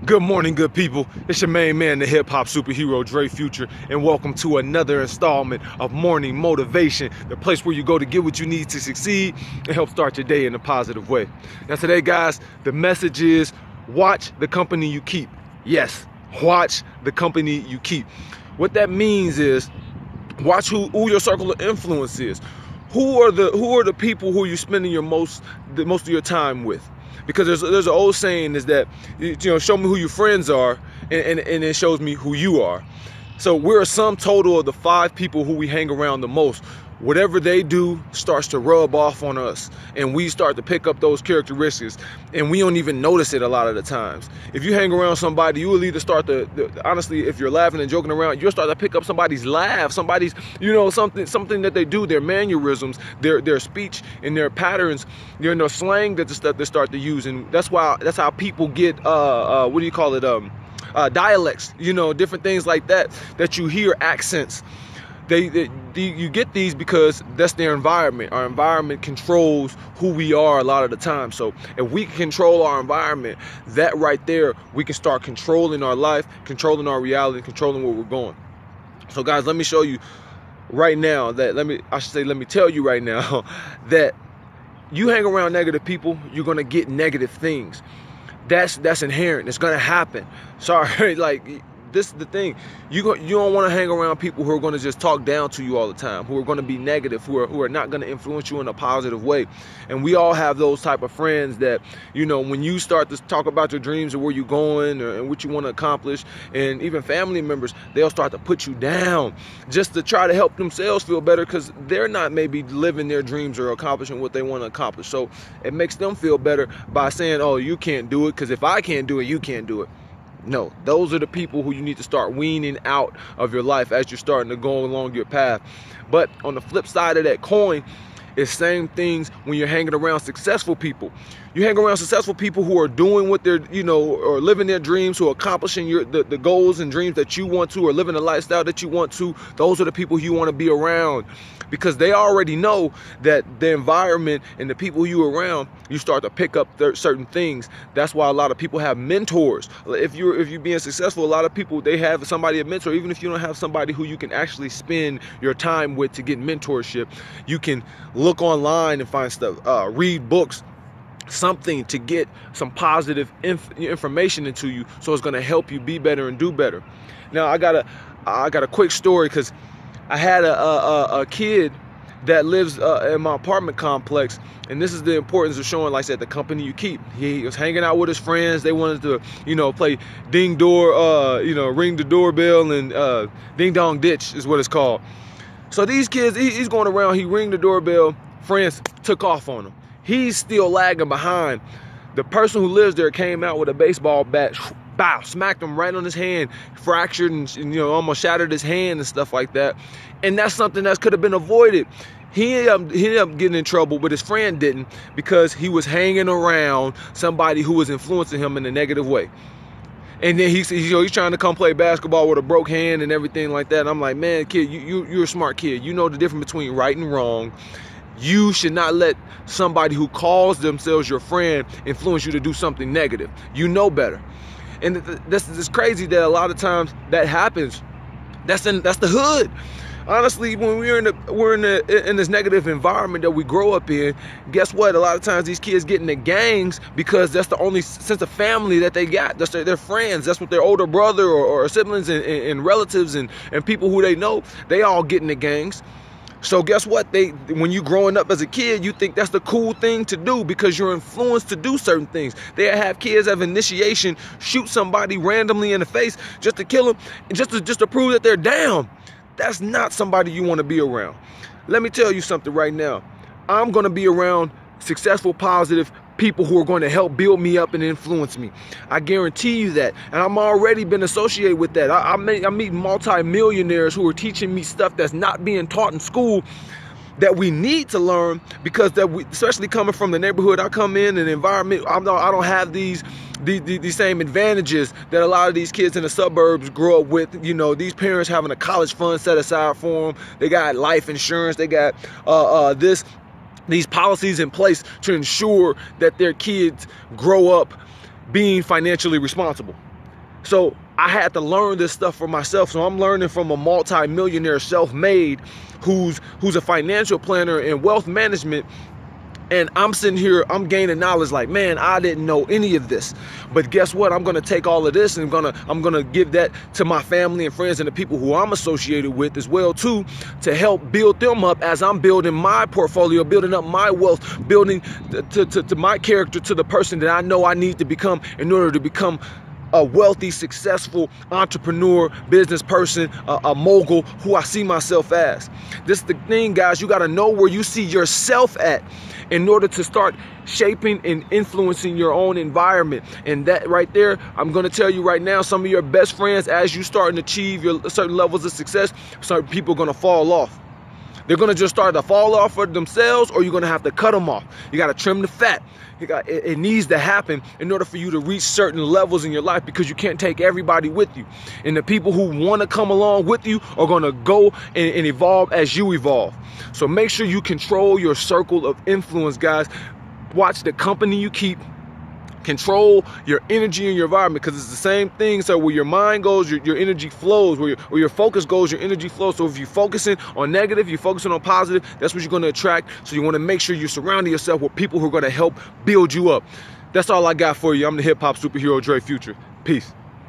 Good morning, good people. It's your main man, the hip-hop superhero, Dre Future, and welcome to another installment of Morning Motivation, the place where you go to get what you need to succeed and help start your day in a positive way. Now today, guys, the message is watch the company you keep. Yes, watch the company you keep. What that means is watch who your circle of influence is. Who are the people who you're spending the most of your time with? Because there's an old saying is that, show me who your friends are, and it shows me who you are. So we're a sum total of the 5 people who we hang around the most. Whatever they do starts to rub off on us, and we start to pick up those characteristics, and we don't even notice it a lot of the times. If you hang around somebody, you will either start to, honestly, if you're laughing and joking around, you'll start to pick up somebody's laugh, somebody's, something that they do, their mannerisms, their speech and their patterns, their slang that they start to use, and that's how people get dialects, different things like that you hear, accents. You get these because that's their environment. Our environment controls who we are a lot of the time. So if we can control our environment, that right there, we can start controlling our life, controlling our reality, controlling where we're going. So guys, let me show you right now let me tell you right now that you hang around negative people, you're gonna get negative things. That's inherent. It's gonna happen. Sorry, this is the thing. You don't want to hang around people who are going to just talk down to you all the time, who are going to be negative, who are not going to influence you in a positive way. And we all have those type of friends that, when you start to talk about your dreams and where you're going and what you want to accomplish, and even family members, they'll start to put you down just to try to help themselves feel better because they're not maybe living their dreams or accomplishing what they want to accomplish. So it makes them feel better by saying, oh, you can't do it because if I can't do it, you can't do it. No, those are the people who you need to start weaning out of your life as you're starting to go along your path. But on the flip side of that coin, it's same things when you're hanging around successful people. You hang around successful people who are doing what they're, or living their dreams, who are accomplishing the goals and dreams that you want to, or living the lifestyle that you want to. Those are the people you want to be around because they already know that the environment and the people you around, you start to pick up certain things. That's why a lot of people have mentors. If you're being successful, a lot of people, they have somebody, a mentor. Even if you don't have somebody who you can actually spend your time with to get mentorship, you can look online and find stuff, read books, something to get some positive information into you, so it's going to help you be better and do better. Now I got a quick story because I had a kid that lives in my apartment complex, and this is the importance of showing, like I said, the company you keep. He was hanging out with his friends. They wanted to play ring the doorbell, and ding dong ditch is what it's called. So these kids, he's going around, he ring the doorbell, friends took off on him. He's still lagging behind. The person who lives there came out with a baseball bat, bow, smacked him right on his hand, fractured and almost shattered his hand and stuff like that. And that's something that could have been avoided. He ended up getting in trouble, but his friend didn't because he was hanging around somebody who was influencing him in a negative way. And then he's trying to come play basketball with a broke hand and everything like that. And I'm like, man, kid, you're a smart kid. You know the difference between right and wrong. You should not let somebody who calls themselves your friend influence you to do something negative. You know better. And this is crazy that a lot of times that happens. That's the hood. Honestly, when we're in this negative environment that we grow up in, guess what? A lot of times these kids get into gangs because that's the only sense of family that they got. That's their friends. That's what their older brother or siblings and relatives and people who they know, they all get into gangs. So guess what? When you growing up as a kid, you think that's the cool thing to do because you're influenced to do certain things. They have kids have initiation, shoot somebody randomly in the face just to kill them, and just to prove that they're down. That's not somebody you want to be around. Let me tell you something right now. I'm going to be around successful, positive people who are going to help build me up and influence me. I guarantee you that. And I'm already been associated with that. I meet multi-millionaires who are teaching me stuff that's not being taught in school that we need to learn because especially coming from the neighborhood I come in and the environment, I don't have these same advantages that a lot of these kids in the suburbs grow up with. These parents having a college fund set aside for them. They got life insurance. They got these policies in place to ensure that their kids grow up being financially responsible. So I had to learn this stuff for myself. So I'm learning from a multi-millionaire, self-made, who's a financial planner and wealth management. And I'm sitting here, I'm gaining knowledge like, man, I didn't know any of this. But guess what? I'm gonna take all of this and I'm gonna give that to my family and friends and the people who I'm associated with as well too, to help build them up as I'm building my portfolio, building up my wealth, building to my character, to the person that I know I need to become in order to become a wealthy, successful entrepreneur, business person, a mogul who I see myself as. This is the thing, guys. You got to know where you see yourself at in order to start shaping and influencing your own environment. And that right there, I'm going to tell you right now, some of your best friends, as you start to achieve your certain levels of success, certain people are going to fall off. They're going to just start to fall off for themselves, or you're going to have to cut them off. You got to trim the fat. It needs to happen in order for you to reach certain levels in your life, because you can't take everybody with you. And the people who want to come along with you are going to go and evolve as you evolve. So make sure you control your circle of influence, guys. Watch the company you keep. Control your energy and your environment, because it's the same thing. So where your mind goes, your energy flows. Where your focus goes, your energy flows. So if you're focusing on negative, you're focusing on positive, that's what you're going to attract. So you want to make sure you're surrounding yourself with people who are going to help build you up. That's all I got for you. I'm the hip hop superhero, Dre Future. Peace.